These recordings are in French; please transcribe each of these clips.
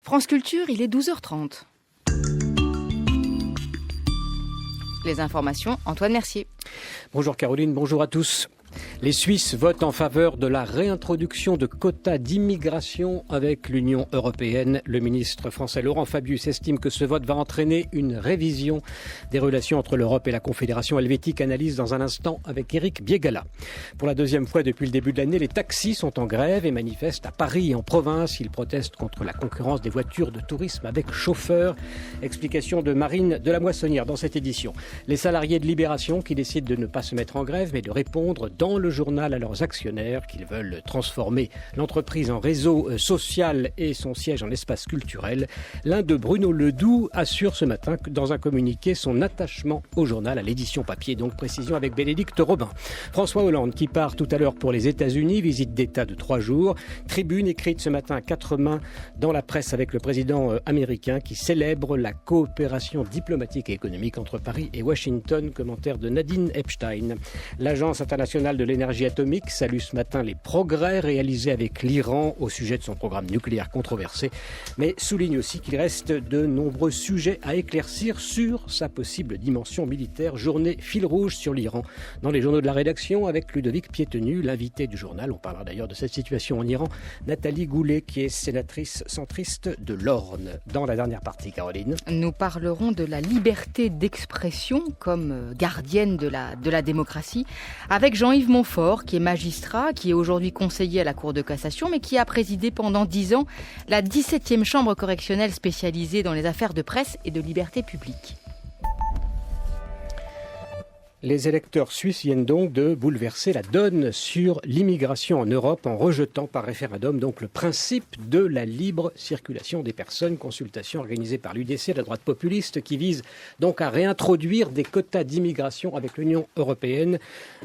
France Culture, il est 12h30. Les informations, Antoine Mercier. Bonjour Caroline, bonjour à tous. Les Suisses votent en faveur de la réintroduction de quotas d'immigration avec l'Union européenne. Le ministre français Laurent Fabius estime que ce vote va entraîner une révision des relations entre l'Europe et la Confédération helvétique. Analyse dans un instant avec Éric Biegala. Pour la deuxième fois depuis le début de l'année, les taxis sont en grève et manifestent à Paris et en province. Ils protestent contre la concurrence des voitures de tourisme avec chauffeur. Explication de Marine de la Moissonnière dans cette édition. Les salariés de Libération qui décident de ne pas se mettre en grève mais de répondre dans le journal à leurs actionnaires qu'ils veulent transformer l'entreprise en réseau social et son siège en espace culturel. L'un de Bruno Ledoux assure ce matin dans un communiqué son attachement au journal, à l'édition papier. Donc précision avec Bénédicte Robin. François Hollande qui part tout à l'heure pour les États-Unis, visite d'État de 3 jours. Tribune écrite ce matin à 4 mains dans la presse avec le président américain qui célèbre la coopération diplomatique et économique entre Paris et Washington. Commentaire de Nadine Epstein. L'Agence internationale de l'énergie atomique salue ce matin les progrès réalisés avec l'Iran au sujet de son programme nucléaire controversé, mais souligne aussi qu'il reste de nombreux sujets à éclaircir sur sa possible dimension militaire. Journée fil rouge sur l'Iran dans les journaux de la rédaction avec Ludovic Piétenu, l'invité du journal. On parlera d'ailleurs de cette situation en Iran. Nathalie Goulet qui est sénatrice centriste de l'Orne. Dans la dernière partie, Caroline, nous parlerons de la liberté d'expression comme gardienne de la démocratie avec Jean-Yves Montfort, qui est magistrat, qui est aujourd'hui conseiller à la Cour de cassation, mais qui a présidé pendant 10 ans la 17e chambre correctionnelle spécialisée dans les affaires de presse et de liberté publique. les électeurs suisses viennent donc de bouleverser la donne sur l'immigration en Europe en rejetant par référendum donc le principe de la libre circulation des personnes. Consultation organisée par l'UDC, la droite populiste, qui vise donc à réintroduire des quotas d'immigration avec l'Union européenne.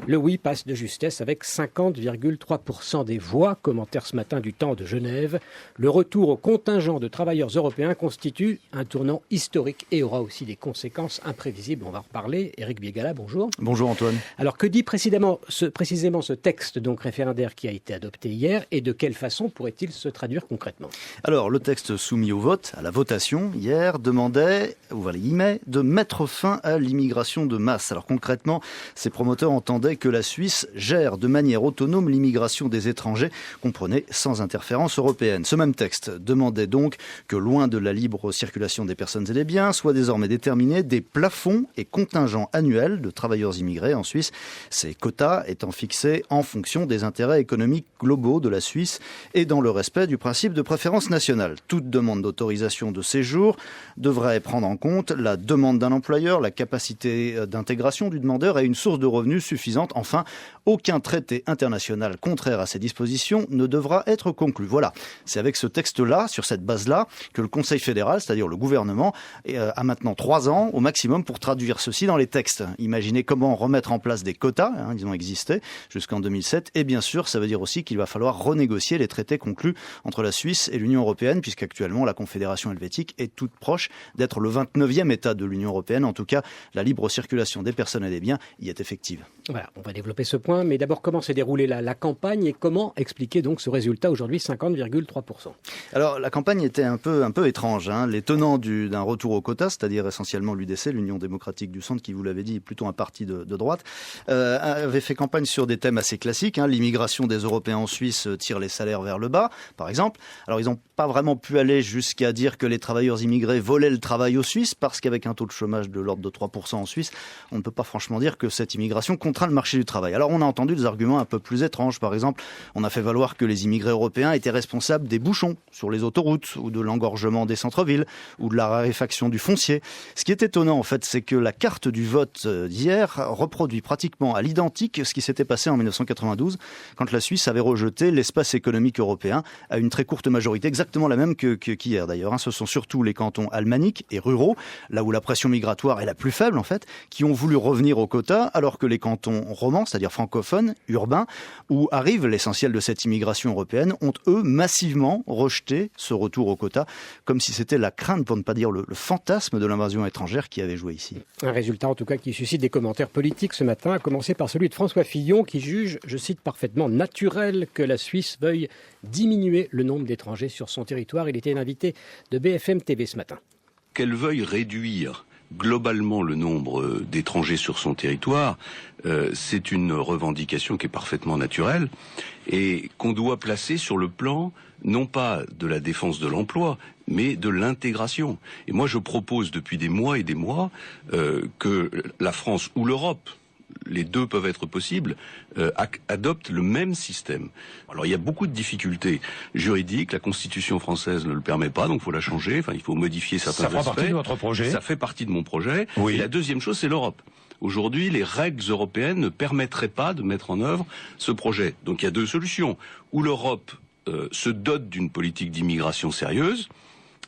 Le oui passe de justesse avec 50,3% des voix. Commentaire ce matin du Temps de Genève. Le retour au contingent de travailleurs européens constitue un tournant historique et aura aussi des conséquences imprévisibles. On va en reparler. Éric Biegala, bonjour. Bonjour Antoine. Alors que dit précisément ce texte donc référendaire qui a été adopté hier et de quelle façon pourrait-il se traduire concrètement ? Alors le texte soumis au vote, à la votation hier, demandait, voilà, de mettre fin à l'immigration de masse. Alors concrètement, ses promoteurs entendaient que la Suisse gère de manière autonome l'immigration des étrangers, comprenez, sans interférence européenne. Ce même texte demandait donc que loin de la libre circulation des personnes et des biens, soient désormais déterminés des plafonds et contingents annuels de travailleurs immigrés en Suisse, ces quotas étant fixés en fonction des intérêts économiques globaux de la Suisse et dans le respect du principe de préférence nationale. Toute demande d'autorisation de séjour devrait prendre en compte la demande d'un employeur, la capacité d'intégration du demandeur et une source de revenus suffisante. Enfin, aucun traité international contraire à ces dispositions ne devra être conclu. Voilà, c'est avec ce texte-là, sur cette base-là, que le Conseil fédéral, c'est-à-dire le gouvernement, a maintenant 3 ans au maximum pour traduire ceci dans les textes. Imaginez comment remettre en place des quotas, ils ont existé jusqu'en 2007, et bien sûr, ça veut dire aussi qu'il va falloir renégocier les traités conclus entre la Suisse et l'Union européenne, puisqu'actuellement la Confédération helvétique est toute proche d'être le 29e État de l'Union européenne. En tout cas, la libre circulation des personnes et des biens y est effective. Voilà, on va développer ce point, mais d'abord, comment s'est déroulée la campagne et comment expliquer donc ce résultat aujourd'hui, 50,3%? Alors, la campagne était un peu étrange. Les tenants d'un retour aux quotas, c'est-à-dire essentiellement l'UDC, l'Union démocratique du centre, qui, vous l'avez dit, est plutôt un parti de droite, avait fait campagne sur des thèmes assez classiques. L'immigration des Européens en Suisse tire les salaires vers le bas, par exemple. Alors, ils n'ont pas vraiment pu aller jusqu'à dire que les travailleurs immigrés volaient le travail aux Suisses, parce qu'avec un taux de chômage de l'ordre de 3% en Suisse, on ne peut pas franchement dire que cette immigration contraint le marché du travail. Alors, on a entendu des arguments un peu plus étranges. Par exemple, on a fait valoir que les immigrés européens étaient responsables des bouchons sur les autoroutes, ou de l'engorgement des centres-villes, ou de la raréfaction du foncier. Ce qui est étonnant, en fait, c'est que la carte du vote d'hier reproduit pratiquement à l'identique ce qui s'était passé en 1992, quand la Suisse avait rejeté l'espace économique européen à une très courte majorité, exactement la même qu'hier d'ailleurs. Ce sont surtout les cantons alémaniques et ruraux, là où la pression migratoire est la plus faible en fait, qui ont voulu revenir au quota, alors que les cantons romans, c'est-à-dire francophones, urbains, où arrive l'essentiel de cette immigration européenne, ont eux massivement rejeté ce retour au quota, comme si c'était la crainte, pour ne pas dire le fantasme de l'invasion étrangère qui avait joué ici. Un résultat en tout cas qui suscite des commentaires commentaires politiques ce matin, à commencer par celui de François Fillon qui juge, je cite, parfaitement naturel que la Suisse veuille diminuer le nombre d'étrangers sur son territoire. Il était l'invité de BFM TV ce matin. Qu'elle veuille réduire globalement le nombre d'étrangers sur son territoire, c'est une revendication qui est parfaitement naturelle et qu'on doit placer sur le plan non pas de la défense de l'emploi, mais de l'intégration. Et moi, je propose depuis des mois et des mois que la France ou l'Europe, les deux peuvent être possibles, adoptent le même système. Alors il y a beaucoup de difficultés juridiques, la Constitution française ne le permet pas, donc il faut la changer, il faut modifier certains aspects. Ça fait partie de votre projet ? Ça fait partie de mon projet. Oui. Et la deuxième chose, c'est l'Europe. Aujourd'hui, les règles européennes ne permettraient pas de mettre en œuvre ce projet. Donc il y a deux solutions. Ou l'Europe se dote d'une politique d'immigration sérieuse,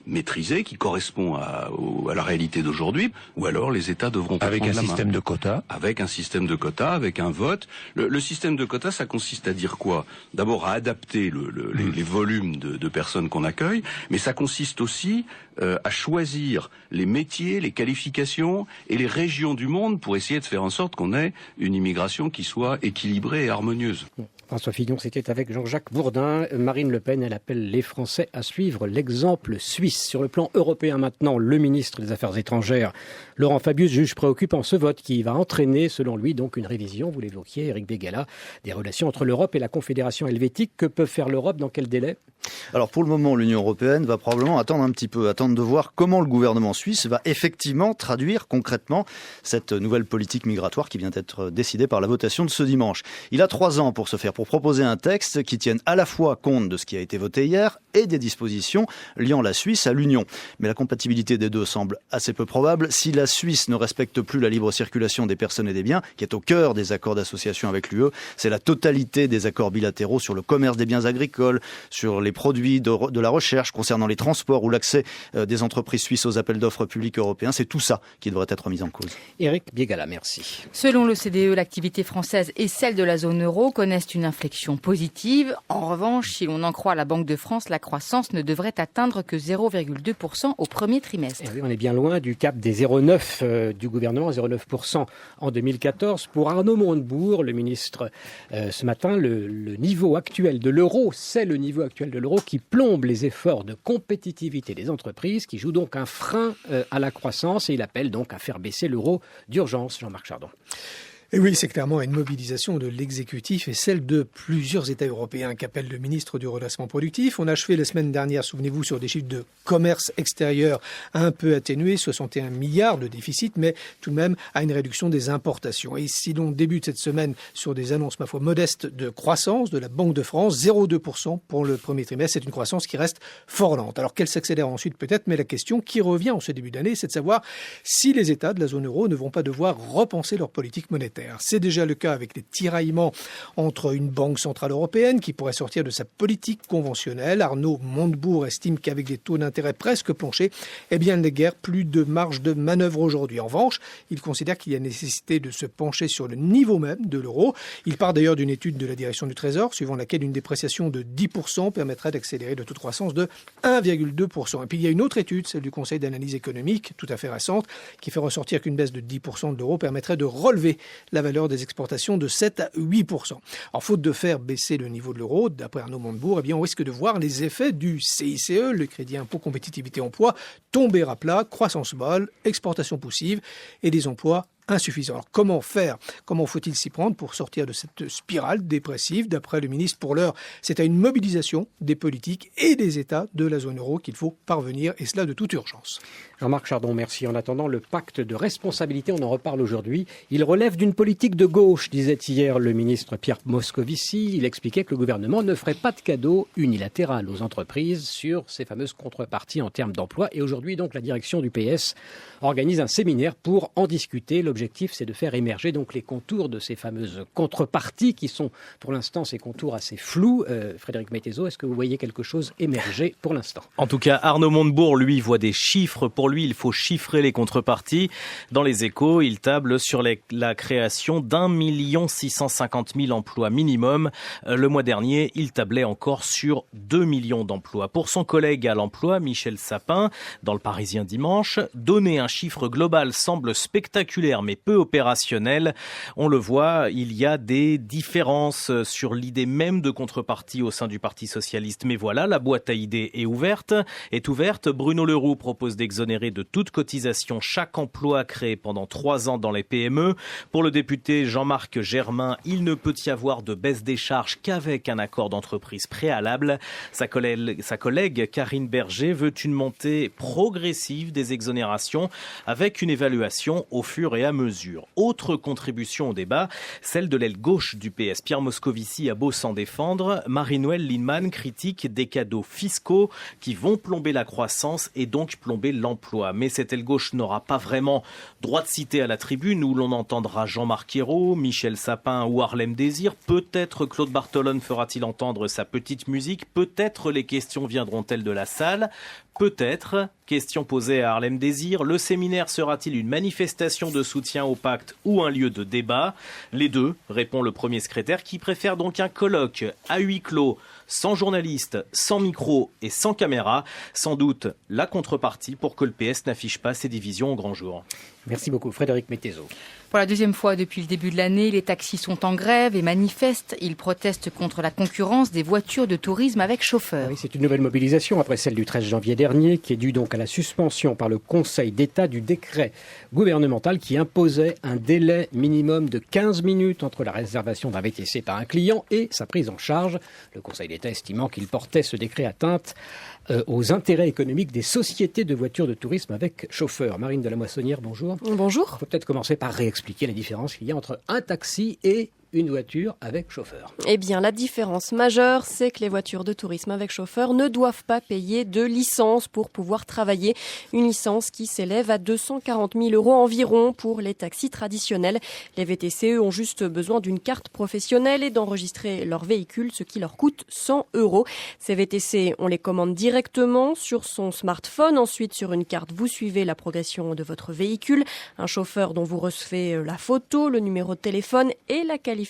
maîtrisée, qui correspond à la réalité d'aujourd'hui, ou alors les États devront prendre la main. Avec un système de quotas ? Avec un système de quotas, avec un vote. Le système de quotas, ça consiste à dire quoi ? D'abord à adapter les volumes de personnes qu'on accueille, mais ça consiste aussi à choisir les métiers, les qualifications et les régions du monde pour essayer de faire en sorte qu'on ait une immigration qui soit équilibrée et harmonieuse. François Fillon, c'était avec Jean-Jacques Bourdin. Marine Le Pen, elle appelle les Français à suivre l'exemple suisse. Sur le plan européen maintenant, le ministre des Affaires étrangères, Laurent Fabius, juge préoccupant ce vote qui va entraîner, selon lui, donc une révision, vous l'évoquiez, Éric Béguéla, des relations entre l'Europe et la Confédération helvétique. Que peut faire l'Europe ? Dans quel délai ? Alors pour le moment, l'Union européenne va probablement attendre un petit peu, attendre de voir comment le gouvernement suisse va effectivement traduire concrètement cette nouvelle politique migratoire qui vient d'être décidée par la votation de ce dimanche. Il a 3 ans pour ce faire, pour proposer un texte qui tienne à la fois compte de ce qui a été voté hier et des dispositions liant la Suisse à l'Union. Mais la compatibilité des deux semble assez peu probable. Si la Suisse ne respecte plus la libre circulation des personnes et des biens, qui est au cœur des accords d'association avec l'UE, c'est la totalité des accords bilatéraux sur le commerce des biens agricoles, sur les produits de la recherche, concernant les transports ou l'accès des entreprises suisses aux appels d'offres publics européens. C'est tout ça qui devrait être mis en cause. Éric Béguéla, merci. Selon l'OCDE, l'activité française et celle de la zone euro connaissent une inflexion positive. En revanche, si l'on en croit la Banque de France, la croissance ne devrait atteindre que 0,2% au premier trimestre. Et oui, on est bien loin du cap des 0,9 du gouvernement, 0,9% en 2014. Pour Arnaud Montebourg, le ministre, ce matin, le niveau actuel de l'euro, c'est le niveau actuel de l'euro qui plombe les efforts de compétitivité des entreprises, qui joue donc un frein à la croissance et il appelle donc à faire baisser l'euro d'urgence. Jean-Marc Chardon. Et oui, c'est clairement une mobilisation de l'exécutif et celle de plusieurs États européens qu'appelle le ministre du redressement productif. On a achevé la semaine dernière, souvenez-vous, sur des chiffres de commerce extérieur un peu atténués, 61 milliards de déficit, mais tout de même à une réduction des importations. Et si l'on débute cette semaine sur des annonces, ma foi, modestes de croissance de la Banque de France, 0,2% pour le premier trimestre, c'est une croissance qui reste fort lente. Alors qu'elle s'accélère ensuite peut-être, mais la question qui revient en ce début d'année, c'est de savoir si les États de la zone euro ne vont pas devoir repenser leur politique monétaire. C'est déjà le cas avec les tiraillements entre une banque centrale européenne qui pourrait sortir de sa politique conventionnelle. Arnaud Montebourg estime qu'avec des taux d'intérêt presque planchers, eh bien, il n'est guère plus de marge de manœuvre aujourd'hui. En revanche, il considère qu'il y a nécessité de se pencher sur le niveau même de l'euro. Il part d'ailleurs d'une étude de la direction du Trésor, suivant laquelle une dépréciation de 10% permettrait d'accélérer le taux de croissance de 1,2%. Et puis il y a une autre étude, celle du Conseil d'analyse économique, tout à fait récente, qui fait ressortir qu'une baisse de 10% de l'euro permettrait de relever la valeur des exportations de 7 à 8%. Alors, faute de faire baisser le niveau de l'euro, d'après Arnaud Montebourg, eh bien, on risque de voir les effets du CICE, le crédit impôt compétitivité emploi, tomber à plat, croissance molle, exportation poussive et des emplois insuffisant. Alors comment faire ? Comment faut-il s'y prendre pour sortir de cette spirale dépressive ? D'après le ministre, pour l'heure, c'est à une mobilisation des politiques et des États de la zone euro qu'il faut parvenir, et cela de toute urgence. Jean-Marc Chardon, merci. En attendant, le pacte de responsabilité, on en reparle aujourd'hui. Il relève d'une politique de gauche, disait hier le ministre Pierre Moscovici. Il expliquait que le gouvernement ne ferait pas de cadeau unilatéral aux entreprises sur ces fameuses contreparties en termes d'emploi. Et aujourd'hui, donc, la direction du PS organise un séminaire pour en discuter. L'objectif, c'est de faire émerger donc les contours de ces fameuses contreparties qui sont, pour l'instant, ces contours assez flous. Frédéric Mettezo, est-ce que vous voyez quelque chose émerger pour l'instant ? En tout cas, Arnaud Montebourg, lui, voit des chiffres. Pour lui, il faut chiffrer les contreparties. Dans les Échos, il table sur la création d'1 650 000 emplois minimum. Le mois dernier, il tablait encore sur 2 millions d'emplois. Pour son collègue à l'emploi, Michel Sapin, dans le Parisien dimanche, donner un chiffre global semble spectaculaire mais peu opérationnel. On le voit, il y a des différences sur l'idée même de contrepartie au sein du Parti socialiste. Mais voilà, la boîte à idées est ouverte. Bruno Le Roux propose d'exonérer de toute cotisation chaque emploi créé pendant 3 ans dans les PME. Pour le député Jean-Marc Germain, il ne peut y avoir de baisse des charges qu'avec un accord d'entreprise préalable. Sa collègue Karine Berger veut une montée progressive des exonérations avec une évaluation au fur et à mesure. Autre contribution au débat, celle de l'aile gauche du PS. Pierre Moscovici a beau s'en défendre, Marie-Noëlle Lienemann critique des cadeaux fiscaux qui vont plomber la croissance et donc plomber l'emploi. Mais cette aile gauche n'aura pas vraiment droit de citer à la tribune où l'on entendra Jean-Marc Ayrault, Michel Sapin ou Harlem Désir. Peut-être Claude Bartolone fera-t-il entendre sa petite musique. Peut-être les questions viendront-elles de la salle. Peut-être, question posée à Harlem Désir, le séminaire sera-t-il une manifestation de soutien au pacte ou un lieu de débat? Les deux, répond le premier secrétaire, qui préfère donc un colloque à huis clos, sans journalistes, sans micro et sans caméra. Sans doute la contrepartie pour que le PS n'affiche pas ses divisions au grand jour. Merci beaucoup, Frédéric Mettezo. Pour la deuxième fois depuis le début de l'année, les taxis sont en grève et manifestent. Ils protestent contre la concurrence des voitures de tourisme avec chauffeur. Oui, c'est une nouvelle mobilisation après celle du 13 janvier dernier qui est due donc à la suspension par le Conseil d'État du décret gouvernemental qui imposait un délai minimum de 15 minutes entre la réservation d'un VTC par un client et sa prise en charge. Le Conseil d'État estimant qu'il portait ce décret atteinte aux intérêts économiques des sociétés de voitures de tourisme avec chauffeur. Marine de la Moissonnière, bonjour. Bonjour. Il faut peut-être commencer par réexpliquer la différence qu'il y a entre un taxi et une voiture avec chauffeur. Eh bien, la différence majeure, c'est que les voitures de tourisme avec chauffeur ne doivent pas payer de licence pour pouvoir travailler. Une licence qui s'élève à 240 000 € environ pour les taxis traditionnels. Les VTC ont juste besoin d'une carte professionnelle et d'enregistrer leur véhicule, ce qui leur coûte 100 €. Ces VTC, on les commande directement sur son smartphone. Ensuite, sur une carte, vous suivez la progression de votre véhicule. Un chauffeur dont vous recevez la photo, le numéro de téléphone et la qualification,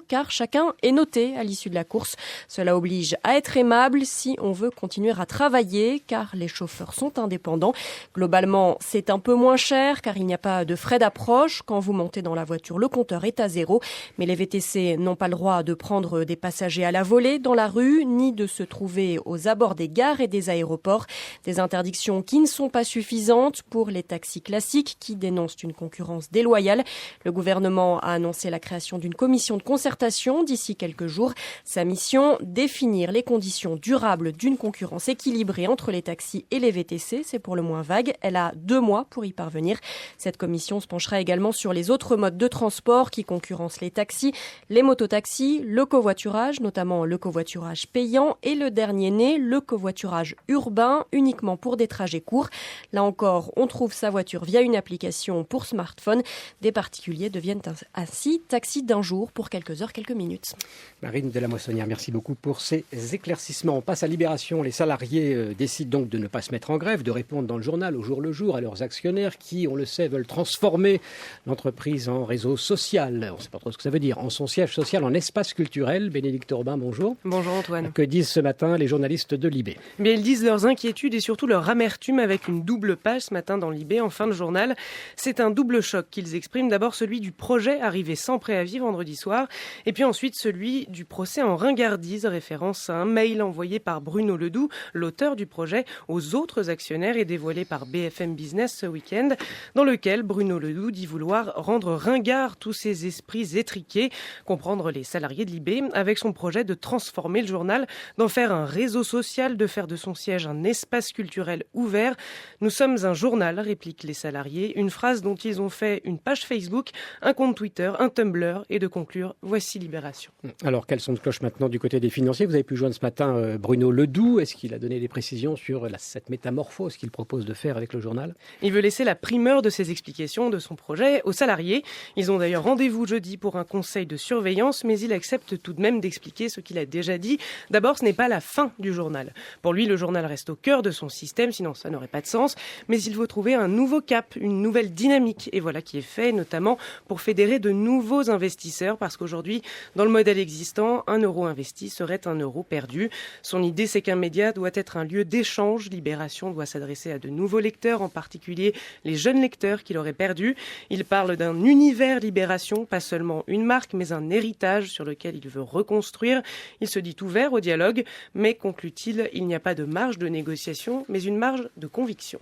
car chacun est noté à l'issue de la course. Cela oblige à être aimable si on veut continuer à travailler, car les chauffeurs sont indépendants. Globalement, c'est un peu moins cher, car il n'y a pas de frais d'approche. Quand vous montez dans la voiture, le compteur est à 0. Mais les VTC n'ont pas le droit de prendre des passagers à la volée dans la rue, ni de se trouver aux abords des gares et des aéroports. Des interdictions qui ne sont pas suffisantes pour les taxis classiques qui dénoncent une concurrence déloyale. Le gouvernement a annoncé la création d'une commission de concertation d'ici quelques jours. Sa mission, définir les conditions durables d'une concurrence équilibrée entre les taxis et les VTC. C'est pour le moins vague. Elle a 2 mois pour y parvenir. Cette commission se penchera également sur les autres modes de transport qui concurrencent les taxis, les mototaxis, le covoiturage, notamment le covoiturage payant et le dernier né, le covoiturage urbain, uniquement pour des trajets courts. Là encore, on trouve sa voiture via une application pour smartphone. Des particuliers deviennent ainsi taxis d'un jour pour quelques heures, quelques minutes. Marine de la Moissonnière, merci beaucoup pour ces éclaircissements. On passe à Libération. Les salariés décident donc de ne pas se mettre en grève, de répondre dans le journal au jour le jour à leurs actionnaires qui, on le sait, veulent transformer l'entreprise en réseau social. On ne sait pas trop ce que ça veut dire. En son siège social, en espace culturel. Bénédicte Urbain, bonjour. Bonjour Antoine. Que disent ce matin les journalistes de Libé? Bien, ils disent leurs inquiétudes et surtout leur amertume avec une double page ce matin dans Libé en fin de journal. C'est un double choc qu'ils expriment. D'abord celui du projet arrivé sans préavis vendredi soir et puis ensuite celui du procès en ringardise, référence à un mail envoyé par Bruno Ledoux, l'auteur du projet, aux autres actionnaires et dévoilé par BFM Business ce week-end, dans lequel Bruno Ledoux dit vouloir rendre ringard tous ces esprits étriqués, comprendre les salariés de Libé, avec son projet de transformer le journal, d'en faire un réseau social, de faire de son siège un espace culturel ouvert. Nous sommes un journal, répliquent les salariés, une phrase dont ils ont fait une page Facebook, un compte Twitter, un Tumblr et de conclure « Voici Libération ». Alors, quels sont de cloche maintenant du côté des financiers? Vous avez pu joindre ce matin Bruno Ledoux. Est-ce qu'il a donné des précisions sur cette métamorphose qu'il propose de faire avec le journal? Il veut laisser la primeur de ses explications de son projet aux salariés. Ils ont d'ailleurs rendez-vous jeudi pour un conseil de surveillance, mais il accepte tout de même d'expliquer ce qu'il a déjà dit. D'abord, ce n'est pas la fin du journal. Pour lui, le journal reste au cœur de son système, sinon ça n'aurait pas de sens. Mais il faut trouver un nouveau cap, une nouvelle dynamique. Et voilà qui est fait, notamment pour fédérer de nouveaux investisseurs investisseurs parce qu'aujourd'hui, dans le modèle existant, 1 euro investi serait 1 euro perdu. Son idée, c'est qu'un média doit être un lieu d'échange. Libération doit s'adresser à de nouveaux lecteurs, en particulier les jeunes lecteurs qu'il aurait perdus. Il parle d'un univers Libération, pas seulement une marque, mais un héritage sur lequel il veut reconstruire. Il se dit ouvert au dialogue, mais conclut-il, il n'y a pas de marge de négociation, mais une marge de conviction.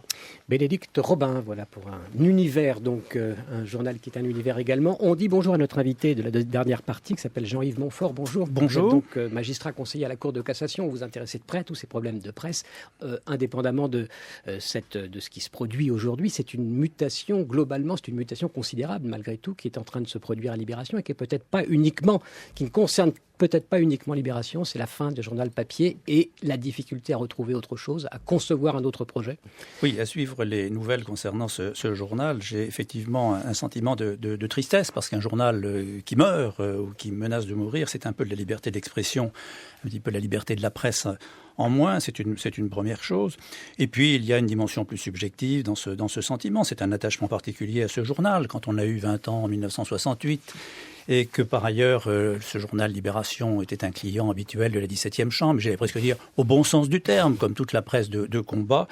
Bénédicte Robin, voilà pour un univers, donc un journal qui est un univers également. On dit bonjour à notre invité de la dernière partie qui s'appelle Jean-Yves Montfort. Bonjour. Bonjour. Vous êtes donc magistrat conseiller à la Cour de cassation. Vous vous intéressez de près à tous ces problèmes de presse, indépendamment de ce qui se produit aujourd'hui. C'est une mutation, globalement, c'est une mutation considérable malgré tout qui est en train de se produire à Libération et qui ne concerne peut-être pas uniquement Libération, c'est la fin du journal papier et la difficulté à retrouver autre chose, à concevoir un autre projet. Oui, à suivre les nouvelles concernant ce journal, j'ai effectivement un sentiment de tristesse parce qu'un journal qui meurt ou qui menace de mourir, c'est un peu de la liberté d'expression, un petit peu la liberté de la presse en moins, c'est une première chose. Et puis, il y a une dimension plus subjective dans ce sentiment. C'est un attachement particulier à ce journal. Quand on a eu 20 ans en 1968 et que par ailleurs, ce journal Libération était un client habituel de la 17e chambre, j'allais presque dire au bon sens du terme, comme toute la presse de combat,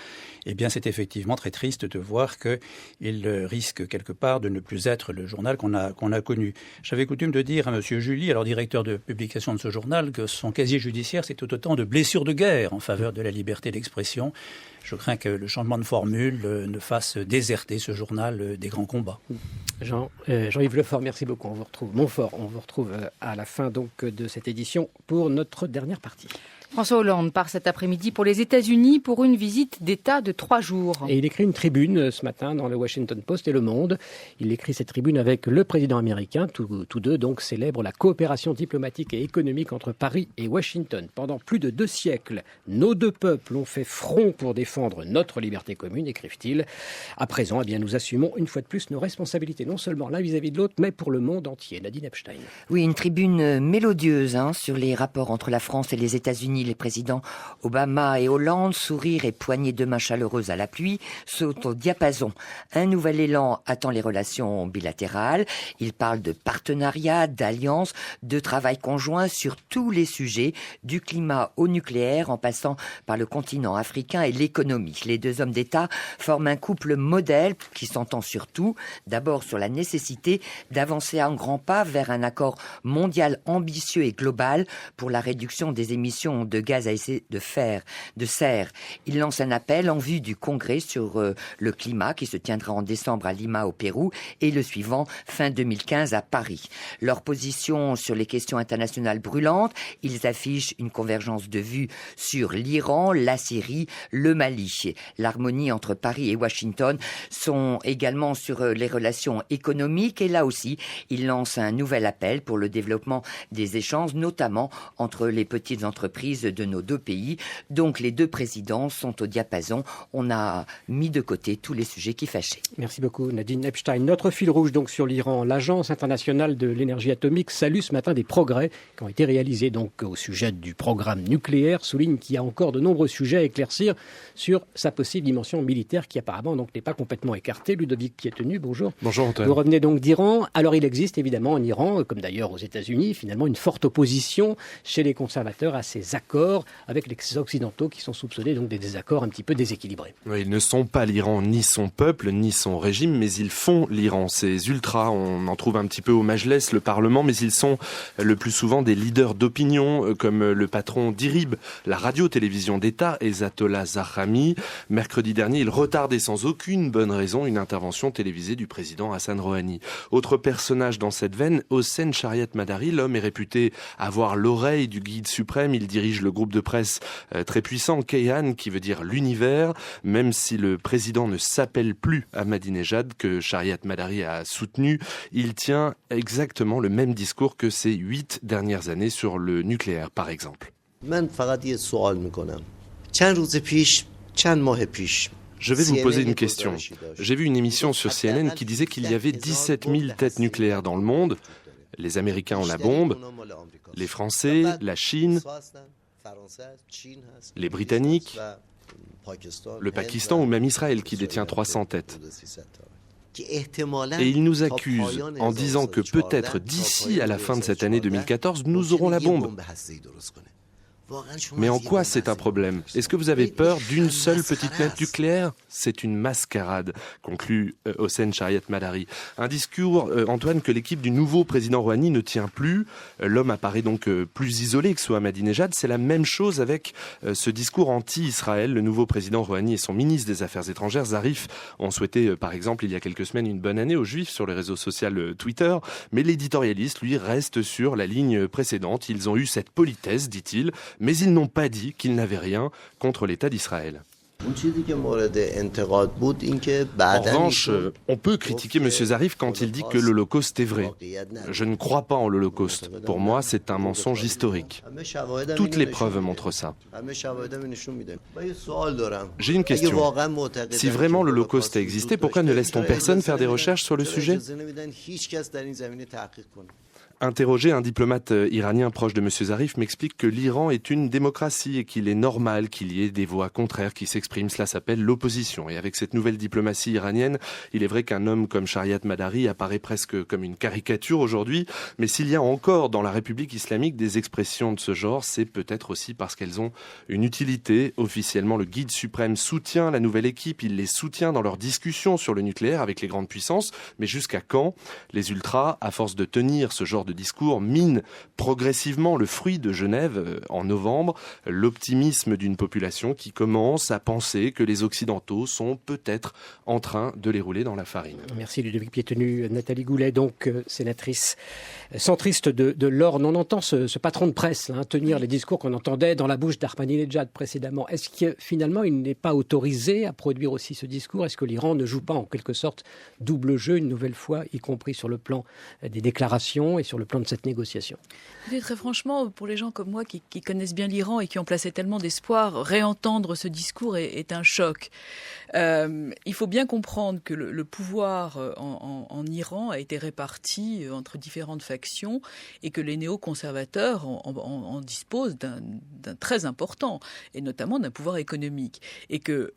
eh bien c'est effectivement très triste de voir qu'il risque quelque part de ne plus être le journal qu'on a connu. J'avais coutume de dire à M. Julie, alors directeur de publication de ce journal, que son casier judiciaire, c'est autant de blessures de guerre en faveur de la liberté d'expression. Je crains que le changement de formule ne fasse déserter ce journal des grands combats. Jean-Yves Lefort, merci beaucoup. On vous retrouve à la fin donc de cette édition pour notre dernière partie. François Hollande part cet après-midi pour les États-Unis pour une visite d'État de 3 jours. Et il écrit une tribune ce matin dans le Washington Post et Le Monde. Il écrit cette tribune avec le président américain. Tous deux donc célèbrent la coopération diplomatique et économique entre Paris et Washington. Pendant plus de 2 siècles, nos 2 peuples ont fait front pour défendre notre liberté commune, écrivent-ils. À présent, nous assumons une fois de plus nos responsabilités, non seulement l'un vis-à-vis de l'autre, mais pour le monde entier. Nadine Epstein. Oui, une tribune mélodieuse sur les rapports entre la France et les États-Unis. Les présidents Obama et Hollande, sourire et poignées de main chaleureuses à la pluie, sautent au diapason. Un nouvel élan attend les relations bilatérales. Il parle de partenariat, d'alliance, de travail conjoint sur tous les sujets, du climat au nucléaire, en passant par le continent africain et l'économie. Les 2 hommes d'État forment un couple modèle qui s'entend surtout, d'abord sur la nécessité d'avancer en grands pas vers un accord mondial ambitieux et global pour la réduction des émissions de gaz à effet de serre. Il lance un appel en vue du congrès sur le climat qui se tiendra en décembre à Lima au Pérou et le suivant fin 2015 à Paris. Leur position sur les questions internationales brûlantes, ils affichent une convergence de vues sur l'Iran, la Syrie, le Mali. L'harmonie entre Paris et Washington sont également sur les relations économiques et là aussi, ils lancent un nouvel appel pour le développement des échanges, notamment entre les petites entreprises de nos 2 pays. Donc les 2 présidents sont au diapason. On a mis de côté tous les sujets qui fâchaient. Merci beaucoup Nadine Epstein. Notre fil rouge donc sur l'Iran. L'Agence internationale de l'énergie atomique salue ce matin des progrès qui ont été réalisés donc au sujet du programme nucléaire, souligne qu'il y a encore de nombreux sujets à éclaircir sur sa possible dimension militaire qui apparemment donc n'est pas complètement écartée. Ludovic Piétenu, bonjour. Bonjour Antoine. Vous revenez donc d'Iran. Alors il existe évidemment en Iran, comme d'ailleurs aux États-Unis, finalement une forte opposition chez les conservateurs à ces accords avec les Occidentaux qui sont soupçonnés donc des désaccords un petit peu déséquilibrés. Oui, ils ne sont pas l'Iran, ni son peuple, ni son régime, mais ils font l'Iran. Ces ultras, on en trouve un petit peu au Majlis, le Parlement, mais ils sont le plus souvent des leaders d'opinion, comme le patron d'IRIB, la radio-télévision d'État, Ezatollah Zahrami. Mercredi dernier, il retardait sans aucune bonne raison une intervention télévisée du président Hassan Rouhani. Autre personnage dans cette veine, Hossein Shariat Madari, l'homme est réputé avoir l'oreille du guide suprême. Il dirige le groupe de presse très puissant, Kayhan, qui veut dire l'univers, même si le président ne s'appelle plus Ahmadinejad, que Shariat Madari a soutenu, il tient exactement le même discours que ces 8 dernières années sur le nucléaire, par exemple. Je vais vous poser une question. J'ai vu une émission sur CNN qui disait qu'il y avait 17 000 têtes nucléaires dans le monde. Les Américains ont la bombe, les Français, la Chine, les Britanniques, le Pakistan ou même Israël qui détient 300 têtes. Et il nous accuse en disant que peut-être d'ici à la fin de cette année 2014, nous aurons la bombe. Mais en quoi c'est un problème? Est-ce que vous avez peur d'une seule petite note nucléaire? C'est une mascarade, conclut Hossein Shariat-Madari. Un discours, Antoine, que l'équipe du nouveau président Rouhani ne tient plus. L'homme apparaît donc plus isolé que soit Ahmadinejad. C'est la même chose avec ce discours anti-Israël. Le nouveau président Rouhani et son ministre des Affaires étrangères, Zarif, ont souhaité, par exemple, il y a quelques semaines, une bonne année aux Juifs sur les réseaux sociaux Twitter. Mais l'éditorialiste, lui, reste sur la ligne précédente. Ils ont eu cette politesse, dit-il, mais ils n'ont pas dit qu'ils n'avaient rien contre l'État d'Israël. En revanche, on peut critiquer M. Zarif quand il dit que l'Holocauste est vrai. Je ne crois pas en l'Holocauste. Pour moi, c'est un mensonge historique. Toutes les preuves montrent ça. J'ai une question. Si vraiment l'Holocauste a existé, pourquoi ne laisse-t-on personne faire des recherches sur le sujet ? Interrogé, un diplomate iranien proche de M. Zarif m'explique que l'Iran est une démocratie et qu'il est normal qu'il y ait des voix contraires qui s'expriment. Cela s'appelle l'opposition. Et avec cette nouvelle diplomatie iranienne, il est vrai qu'un homme comme Shariat-Madari apparaît presque comme une caricature aujourd'hui. Mais s'il y a encore dans la République islamique des expressions de ce genre, c'est peut-être aussi parce qu'elles ont une utilité. Officiellement, le guide suprême soutient la nouvelle équipe. Il les soutient dans leurs discussions sur le nucléaire avec les grandes puissances. Mais jusqu'à quand les ultras, à force de tenir ce genre de discours, mine progressivement le fruit de Genève en novembre, l'optimisme d'une population qui commence à penser que les Occidentaux sont peut-être en train de les rouler dans la farine. Merci Ludovic Piétenu. Nathalie Goulet, donc sénatrice centriste de l'Orne. On entend ce patron de presse tenir les discours qu'on entendait dans la bouche d'Ahmadinejad précédemment. Est-ce que finalement il n'est pas autorisé à produire aussi ce discours? Est-ce que l'Iran ne joue pas en quelque sorte double jeu une nouvelle fois, y compris sur le plan des déclarations et sur le plan de cette négociation? Très franchement, pour les gens comme moi qui connaissent bien l'Iran et qui ont placé tellement d'espoir, réentendre ce discours est un choc. Il faut bien comprendre que le pouvoir en Iran a été réparti entre différentes factions et que les néoconservateurs en disposent d'un très important, et notamment d'un pouvoir économique. Et que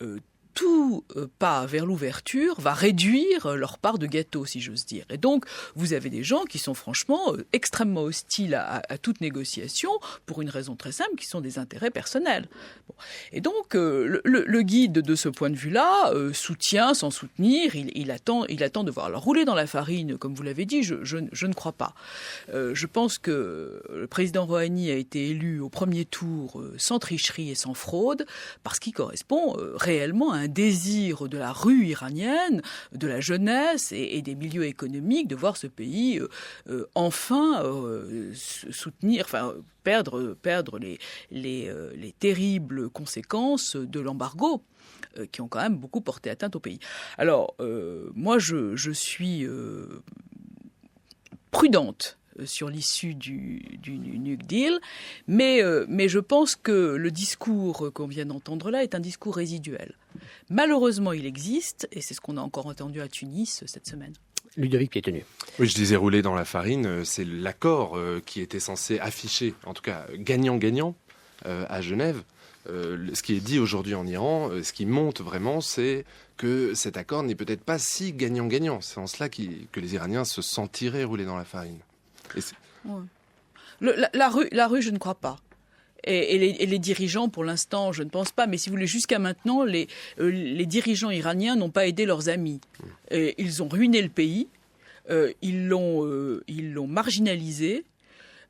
tout pas vers l'ouverture va réduire leur part de gâteau, si j'ose dire. Et donc, vous avez des gens qui sont franchement extrêmement hostiles à toute négociation pour une raison très simple, qui sont des intérêts personnels. Bon. Et donc, le guide, de ce point de vue-là, soutient sans soutenir, il attend de voir. Alors, rouler dans la farine, comme vous l'avez dit, je ne crois pas. Je pense que le président Rouhani a été élu au premier tour sans tricherie et sans fraude, parce qu'il correspond réellement à un désir de la rue iranienne, de la jeunesse et des milieux économiques de voir ce pays enfin soutenir, perdre les terribles conséquences de l'embargo qui ont quand même beaucoup porté atteinte au pays. Alors, moi, je suis prudente sur l'issue du Nuke Deal, mais je pense que le discours qu'on vient d'entendre là est un discours résiduel. Malheureusement, il existe, et c'est ce qu'on a encore entendu à Tunis cette semaine. Ludovic Piétenu. Oui, je disais rouler dans la farine, c'est l'accord qui était censé afficher, en tout cas gagnant-gagnant, à Genève. Ce qui est dit aujourd'hui en Iran, ce qui monte vraiment, c'est que cet accord n'est peut-être pas si gagnant-gagnant. C'est en cela que les Iraniens se sentiraient rouler dans la farine. Ouais. La rue, je ne crois pas. Et les dirigeants, pour l'instant, je ne pense pas. Mais si vous voulez, jusqu'à maintenant, les dirigeants iraniens n'ont pas aidé leurs amis. Et ils ont ruiné le pays. Ils l'ont marginalisé.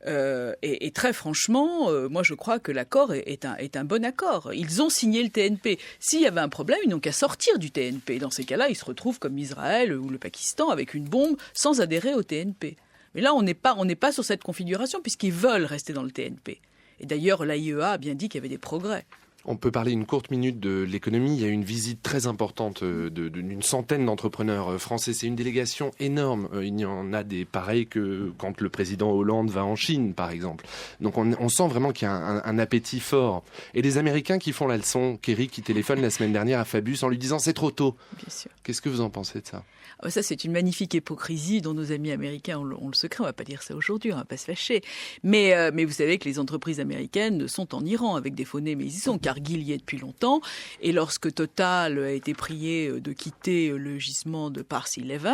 Et très franchement, moi je crois que l'accord est un bon accord. Ils ont signé le TNP. S'il y avait un problème, ils n'ont qu'à sortir du TNP. Dans ces cas-là, ils se retrouvent comme Israël ou le Pakistan avec une bombe sans adhérer au TNP. Mais là, on n'est pas sur cette configuration puisqu'ils veulent rester dans le TNP. Et d'ailleurs, l'AIEA a bien dit qu'il y avait des progrès. On peut parler une courte minute de l'économie. Il y a une visite très importante d'une centaine d'entrepreneurs français. C'est une délégation énorme. Il y en a des pareils que quand le président Hollande va en Chine, par exemple. Donc on sent vraiment qu'il y a un appétit fort. Et les Américains qui font la leçon, Kerry qui téléphone la semaine dernière à Fabius en lui disant « c'est trop tôt ». Bien sûr. Qu'est-ce que vous en pensez de ça ? Ça, c'est une magnifique hypocrisie dont nos amis américains ont le secret. On ne va pas dire ça aujourd'hui, on ne va pas se fâcher. Mais vous savez que les entreprises américaines sont en Iran avec des faux nez, mais ils y sont. Cargill y est depuis longtemps. Et lorsque Total a été prié de quitter le gisement de Pars 11,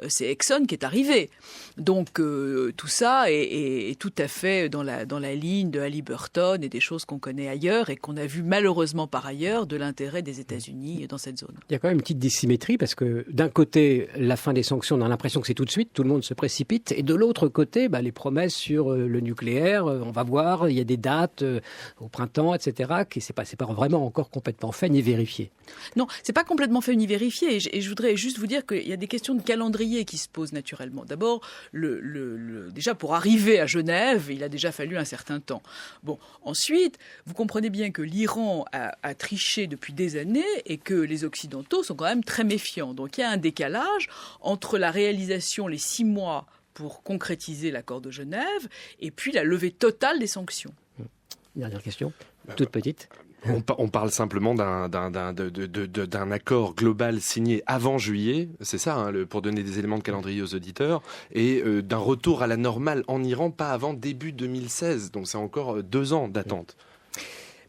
c'est Exxon qui est arrivé. Donc tout ça est tout à fait dans la ligne de Halliburton et des choses qu'on connaît ailleurs et qu'on a vu malheureusement par ailleurs de l'intérêt des États-Unis dans cette zone. Il y a quand même une petite dissymétrie parce que d'un côté, la fin des sanctions, on a l'impression que c'est tout de suite, tout le monde se précipite. Et de l'autre côté, les promesses sur le nucléaire, on va voir, il y a des dates au printemps, etc. qui c'est pas vraiment encore complètement fait ni vérifié. Non, c'est pas complètement fait ni vérifié. Et je voudrais juste vous dire qu'il y a des questions de calendrier qui se posent naturellement. D'abord, déjà pour arriver à Genève, il a déjà fallu un certain temps. Bon, ensuite, vous comprenez bien que l'Iran a triché depuis des années et que les Occidentaux sont quand même très méfiants. Donc il y a un décalage entre la réalisation, les 6 mois pour concrétiser l'accord de Genève, et puis la levée totale des sanctions. Dernière question, toute petite. On parle simplement d'un accord global signé avant juillet, c'est ça, pour donner des éléments de calendrier aux auditeurs, et d'un retour à la normale en Iran, pas avant début 2016. Donc c'est encore 2 ans d'attente.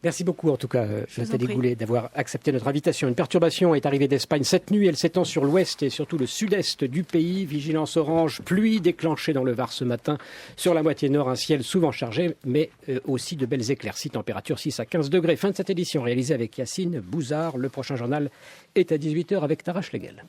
Merci beaucoup en tout cas Nathalie Goulet d'avoir accepté notre invitation. Une perturbation est arrivée d'Espagne cette nuit. Elle s'étend sur l'ouest et surtout le sud-est du pays. Vigilance orange, pluie déclenchée dans le Var ce matin. Sur la moitié nord, un ciel souvent chargé, mais aussi de belles éclaircies. Température 6 à 15 degrés. Fin de cette édition réalisée avec Yacine Bouzard. Le prochain journal est à 18h avec Tara Schlegel.